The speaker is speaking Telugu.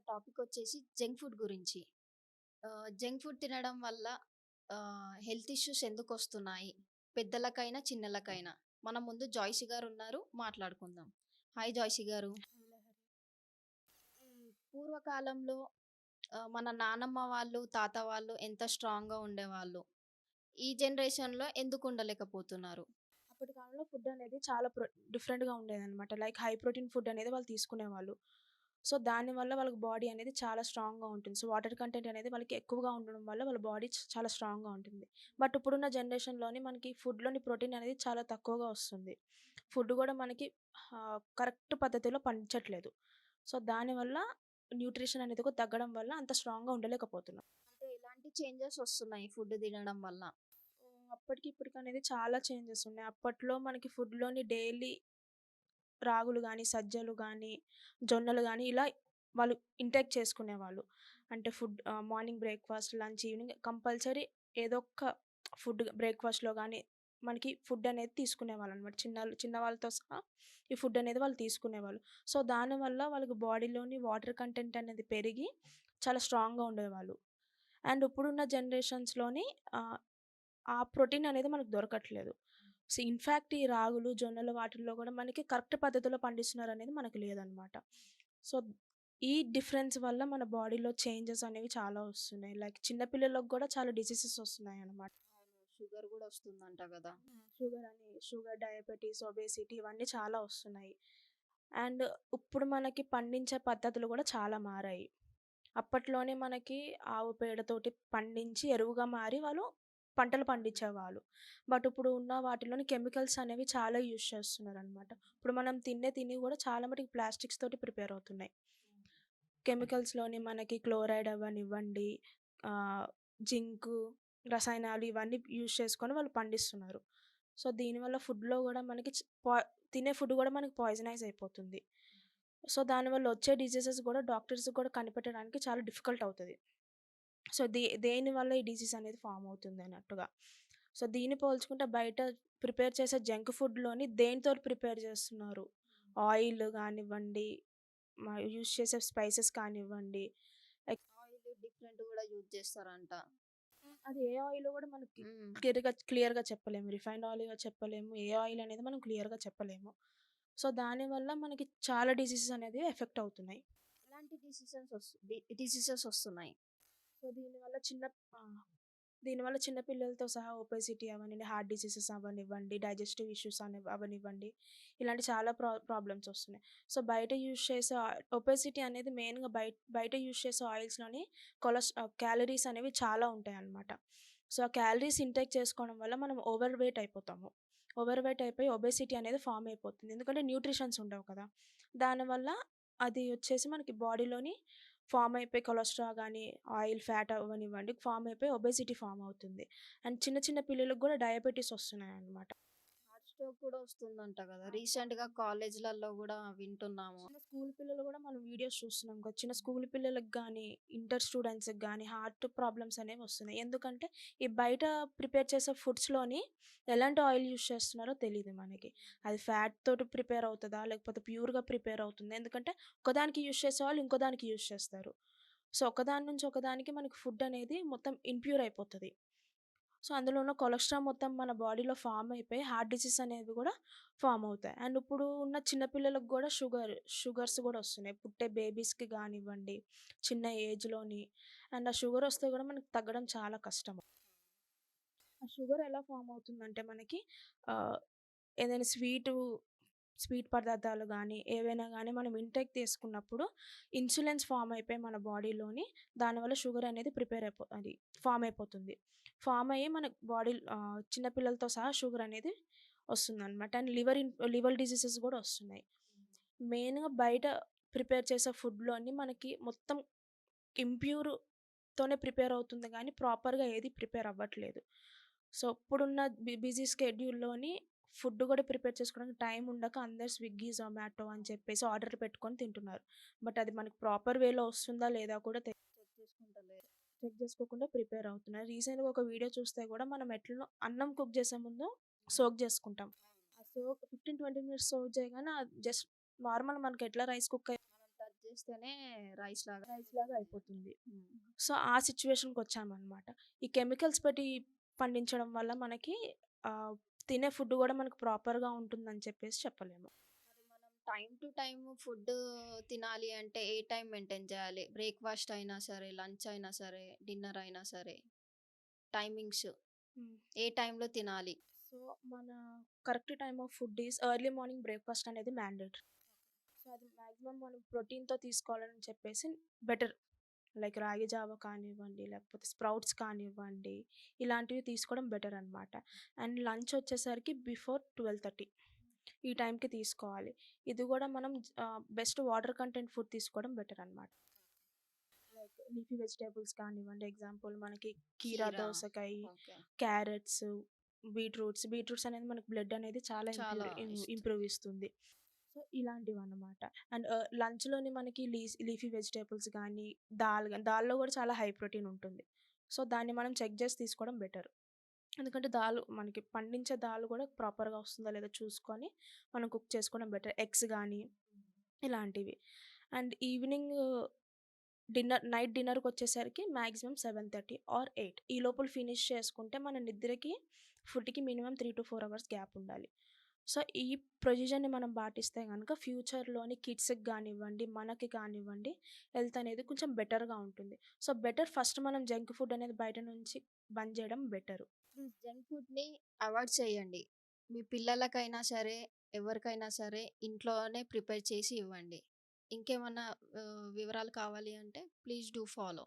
టాపిక్ వచ్చేసి జంక్ ఫుడ్ గురించి. జంక్ ఫుడ్ తినడం వల్ల హెల్త్ ఇష్యూస్ ఎందుకొస్తున్నాయి? పెద్దలకైనా, చిన్నలకైనా. మన ముందు జాయ్సీ గారున్నారు. మాట్లాడుకుందాం. హాయ్ జాయ్సీ గారు. పూర్వకాలంలో మన నానమ్మ వాళ్ళు, తాత వాళ్ళు ఎంత స్ట్రాంగ్‌గా ఉండేవాళ్ళు. ఈ జనరేషన్‌లో ఎందుకు ఉండలేకపోతున్నారు? అప్పటి కాలంలో ఫుడ్ అనేది చాలా డిఫరెంట్‌గా ఉండేదనమాట. లైక్ హై ప్రోటీన్ ఫుడ్ అనేది వాళ్ళు తీసుకునేవాళ్ళు. సో, దానివల్ల వాళ్ళకి బాడీ అనేది చాలా స్ట్రాంగ్‌గా ఉంటుంది. సో, వాటర్ కంటెంట్ అనేది వాళ్ళకి ఎక్కువగా ఉండడం వల్ల వాళ్ళ బాడీ చాలా స్ట్రాంగ్‌గా ఉంటుంది. బట్ ఇప్పుడున్న జనరేషన్‌లోని మనకి ఫుడ్‌లోని ప్రోటీన్ అనేది చాలా తక్కువగా వస్తుంది. ఫుడ్ గూడా మనకి కరెక్ట్ పద్ధతిలో పండించట్లేదు. సో, దానివల్ల న్యూట్రిషన్ అనేది కూడా తగ్గడం వల్ల అంత స్ట్రాంగ్‌గా ఉండలేకపోతున్నాం. అంటే ఎలాంటి చేంజెస్ వస్తున్నాయి ఫుడ్ తినడం వల్ల? అప్పటికి ఇప్పటికి అనేది చాలా చేంజెస్ ఉన్నాయి. అప్పట్లో మనకి ఫుడ్‌లోని డైలీ రాగులు గానీ, సజ్జలు గానీ, జొన్నలు గానీ ఇలా వాళ్ళు ఇంటేక్ చేసుకునేవాళ్ళు. అంటే morning breakfast, lunch, evening compulsory ఏదో ఒక ఫుడ్ బ్రేక్‌ఫాస్ట్‌లో గానీ మనకి ఫుడ్ అనేది తీసుకునేవాళ్ళనమాట. చిన్నవాళ్ళతో సహా ఈ ఫుడ్ అనేది వాళ్ళు తీసుకునేవాళ్ళు. సో, దానివల్ల వాళ్ళకి బాడీలోని వాటర్ కంటెంట్ అనేది పెరిగి చాలా స్ట్రాంగ్‌గా ఉండేవాళ్ళు. అండ్ ఇప్పుడున్న జనరేషన్స్‌లోని ఆహ్, ఆ ప్రోటీన్ అనేది మనకు దొరకట్లేదు. సో, ఇన్‌ఫాక్ట్ ఈ రాగులు, జొన్నలు వాటిల్లో గూడా మనకి కరెక్ట్ పద్ధతిలో పండిస్తున్నారనేది మనకు లేదనమాట. సో, ఈ డిఫరెన్స్ వల్ల మన బాడీలో చేంజెస్ అనేవి చాలా వస్తున్నాయి. లైక్ చిన్న పిల్లలకు గూడా చాలా డిసీజెస్ వస్తున్నాయనమాట. షుగర్ గూడా వస్తుందంట గదా! షుగర్, డయాబెటిస్, ఒబేసిటీ ఇవన్నీ చాలా వస్తున్నాయి. అండ్ ఇప్పుడు మనకి పండించే పద్ధతులు గూడా చాలా మారాయి. అప్పట్లోనే మనకి ఆవు పేడతోటి పండించి ఎరువుగా మారి వాళ్ళు పంటలు పండించేవాళ్ళు. బట్ ఇప్పుడు ఉన్న వాటిలోని కెమికల్స్ అనేవి చాలా యూజ్ చేస్తున్నారనమాట. ఇప్పుడు మనం తిని గూడా చాలా మటికి ప్లాస్టిక్స్ తోటి ప్రిపేర్ అవుతున్నాయి. కెమికల్స్‌లోని మనకి క్లోరైడ్ అవ్వనివ్వండి, ఆహ్, జింకు, రసాయనాలు ఇవన్నీ యూజ్ చేసుకొని వాళ్ళు పండిస్తున్నారు. సో, దీనివల్ల ఫుడ్‌లో గూడా మనకి తినే ఫుడ్ గూడా మనకి పాయిజనైజ్ అయిపోతుంది. సో, దానివల్ల వచ్చే డిసీజెస్ గూడా డాక్టర్స్‌కి కూడా కనిపెట్టడానికి చాలా డిఫికల్ట్ అవుతది. సో, దేనివల్ల ఈ డిసీజ్ అనేది ఫార్మ్ అవుతుంది అన్నట్టుగా. సో, దీన్ని పోల్చుకుంటే బయట ప్రిపేర్ చేసే జంక్ ఫుడ్‌లోని దేనితోటి ప్రిపేర్ చేస్తున్నారు? ఆయిల్ గానివ్వండి, యూజ్ చేసే స్పైసెస్ కానివ్వండి, లైక్ ఆయిల్ డిఫరెంట్ గూడా యూజ్ చేస్తారంట. అది ఏ ఆయిలో గూడా మనకి హ్మ్. క్లియర్‌గా చెప్పలేము. రిఫైన్డ్ ఆయిల్‌గా చెప్పలేము. ఏ ఆయిల్ అనేది మనం క్లియర్‌గా చెప్పలేము. సో, దానివల్ల మనకి చాలా డిసీజెస్ అనేది ఎఫెక్ట్ అవుతున్నాయి. ఎలాంటి డిసీజెస్ వస్తున్నాయి? సో, దీనివల్ల చిన్న పిల్లలతో సహా ఒబేసిటీ అవ్వనివ్వండి, హార్ట్ డిసీజెస్ అవ్వనివ్వండి, డైజెస్టివ్ ఇష్యూస్ అవ్వనివ్వండి, ఇలాంటి చాలా ప్రాబ్లమ్స్ వస్తున్నాయి. సో, బయట యూజ్ చేసే ఒబేసిటీ అనేది మెయిన్‌గా బయట యూజ్ చేసే ఆయిల్స్‌లోని క్యాలరీస్ అనేవి చాలా ఉంటాయన్నమాట. సో, ఆ క్యాలరీస్ ఇంటేక్ చేసుకోవడం వల్ల మనం ఓవర్ వెయిట్ అయిపోతాము. ఓవర్ వెయిట్ అయిపోయి ఒబేసిటీ అనేది ఫార్మ్ అయిపోతుంది. ఎందుకంటే న్యూట్రిషన్స్ ఉండవు కదా! దానివల్ల అది వచ్చేసి మనకి బాడీలోని ఫార్మ్ అయిపోయి కొలెస్ట్రాల్ గానీ, ఆయిల్, ఫ్యాట్ అవ్వనివ్వండి ఫార్మ్ అయిపోయి ఒబేసిటీ ఫార్మ్ అవుతుంది. అండ్ చిన్న చిన్న పిల్లలకి గూడా డయాబెటిస్ వస్తున్నాయన్నమాట. హార్ట్ స్ట్రోక్ కూడా వస్తుందంట గదా! రీసెంట్‌గా కాలేజ్‌లలో గూడా వింటున్నాము. చిన్న స్కూల్ పిల్లలు గూడా మనం వీడియోస్ చూస్తున్నాం కదా! చిన్న స్కూల్ పిల్లలకి గానీ, ఇంటర్ స్టూడెంట్స్‌కి గానీ హార్ట్ ప్రాబ్లమ్స్ అనేవి వస్తున్నాయి. ఎందుకంటే ఈ బయట ప్రిపేర్ చేసే ఫుడ్స్‌లోని ఎలాంటి ఆయిల్ యూజ్ చేస్తున్నారో తెలీదు మనకి. అది ఫ్యాట్ తోటి ప్రిపేర్ అవుతదా? లేకపోతే ప్యూర్‌గా ప్రిపేర్ అవుతుందా? ఎందుకంటే ఒకదానికి యూజ్ చేసే వాళ్ళు ఇంకో దానికి యూజ్ చేస్తారు. సో, ఒకదాని నుంచి ఒకదానికి మనకి ఫుడ్ అనేది మొత్తం ఇంప్యూర్ అయిపోతది. సో, అందులో ఉన్న కొలెస్ట్రాల్ మొత్తం మన బాడీలో ఫార్మ్ అయిపోయి హార్ట్ డిసీజ్ అనేవి గూడా ఫార్మ్ అవుతాయి. అండ్ ఇప్పుడు ఉన్న చిన్న పిల్లలకు గూడా షుగర్స్ గూడా వస్తున్నాయి. పుట్టే బేబీస్‌కి గానివ్వండి, చిన్న ఏజ్‌లోని అండ్ ఆ షుగర్ వస్తే గూడా మనకి తగ్గడం చాలా కష్టం. ఆ షుగర్ ఎలా ఫార్మ్ అవుతుందంటే మనకి ఆహ్, ఏదైనా స్వీట్ పదార్థాలు గానీ, ఏవైనా గానీ మనం ఇంటేక్ తీసుకున్నప్పుడు ఇన్సులిన్స్ ఫార్మ్ అయిపోయి మన బాడీలోని దానివల్ల షుగర్ అనేది అది ఫార్మ్ అయిపోతుంది. ఫార్మ్ అయ్యి మన చిన్న పిల్లలతో సహా షుగర్ అనేది వస్తుందనమాట. అండ్ లివర్ డిసీజెస్ గూడా వస్తున్నాయి. మెయిన్‌గా బయట ప్రిపేర్ చేసే ఫుడ్‌లోని మనకి మొత్తం ఇంప్యూర్‌తోనే ప్రిపేర్ అవుతుంది గానీ, ప్రాపర్‌గా ఏది ప్రిపేర్ అవ్వట్లేదు. సో, ఇప్పుడున్న బిజీ స్కెడ్యూల్‌లోని ఫుడ్ గూడా ప్రిపేర్ చేసుకోవడానికి టైం ఉండక అందరూ స్విగ్గీ, జొమాటో అని చెప్పేసి ఆర్డర్‌లు పెట్టుకొని తింటున్నారు. బట్ అది మనకి ప్రాపర్ వేలో వస్తుందా లేదా కూడా చెక్ చేసుకుంటలేరు. చెక్ చేసుకోకుండా ప్రిపేర్ అవుతున్నారు. రీసెంట్‌గా ఒక వీడియో చూస్తే గూడా మనం ఎట్లనో అన్నం కుక్ చేసే ముందు సోక్ చేసుకుంటాం. ఆ 15, 20 మినిట్స్ సోక్ చేయగానే జస్ట్ నార్మల్ మనకి ఎట్లా రైస్ కుక్ మనం టచ్ చేస్తేనే రైస్ లాగా రైస్‌లాగా అయిపోతుంది. హ్మ్. సో, ఆ సిట్యుయేషన్‌కొచ్చామనమాట. ఈ కెమికల్స్ పెట్టి పండించడం వల్ల మనకి ఆహ్, తినే ఫుడ్ గూడా మనకు ప్రాపర్‌గా ఉంటుందని చెప్పేసి చెప్పలేము. మరి మనం టైమ్ టు టైమ్ ఫుడ్ తినాలి అంటే ఏ టైం మెయింటైన్ చేయాలి? బ్రేక్‌ఫాస్ట్ అయినా సరే, లంచ్ అయినా సరే, డిన్నర్ అయినా సరే టైమింగ్స్ హ్మ్. ఏ టైంలో తినాలి? సో, మన correct time of food is early morning breakfast అనేది మ్యాండేటరీ. సో, అది మాక్సిమం మనం ప్రోటీన్‌తో తీసుకోవాలని చెప్పేసి బెటర్. లైక్ రాగి జావ కానివ్వండి, లేకపోతే స్ప్రౌట్స్ కానివ్వండి, ఇలాంటివి తీసుకోవడం బెటర్ అనమాట. అండ్ లంచ్ వచ్చేసరికి బిఫోర్ 12:30 ఈ టైంకి తీసుకోవాలి. ఇది గూడా మనం బెస్ట్ వాటర్ కంటెంట్ ఫుడ్ తీసుకోవడం బెటర్ అనమాట. లైక్ లీఫీ వెజిటబుల్స్ కానివ్వండి, ఎగ్జాంపుల్ మనకి కీరా కీరా. దోసకాయ, ఓకే. క్యారెట్స్, బీట్రూట్స్ అనేది మనకు బ్లడ్ అనేది చాలా చాలా ఇంప్రూవ్ ఇస్తుంది. సో, ఇలాంటివన్నమాట. అండ్ లంచ్‌లోని మనకి లీఫీ వెజిటబుల్స్ గానీ, దాల్‌లో గూడా చాలా హై ప్రోటీన్ ఉంటుంది. సో, దాన్ని మనం చెక్ జేసి తీసుకోవడం బెటర్. ఎందుకంటే మనకి పండించే దాల్ గూడా ప్రాపర్‌గా వస్తుందా లేదా చూసుకొని మనం కుక్ చేసుకోవడం బెటర్. ఎగ్స్ గానీ ఇలాంటివి. అండ్ ఈవినింగ్ నైట్ డిన్నర్‌కొచ్చేసరికి మాక్సిమం 7:30 ఆర్ 8 ఈ లోపల ఫినిష్ చేసుకుంటే మన నిద్రకి, ఫుడ్‌కి మినిమమ్ 3-4 అవర్స్ గ్యాప్ ఉండాలి. సో, ఈ ప్రొసీజర్‌ని మనం పాటిస్తే గనక ఫ్యూచర్‌లోని కిడ్స్‌కి గానివ్వండి, మనకి కానివ్వండి హెల్త్ అనేది కొంచెం బెటర్‌గా ఉంటుంది. సో, బెటర్ ఫస్ట్ మనం జంక్ ఫుడ్ అనేది బయట నుంచి బంద్ జేయడం బెటరు. జంక్ ఫుడ్‌ని అవాయిడ్ చేయండి. మీ పిల్లలకైనా సరే, ఎవరికైనా సరే ఇంట్లోనే ప్రిపేర్ చేసి ఇవ్వండి. ఇంకేమన్నా వివరాలు కావాలి అంటే ప్లీజ్ డూ ఫాలో.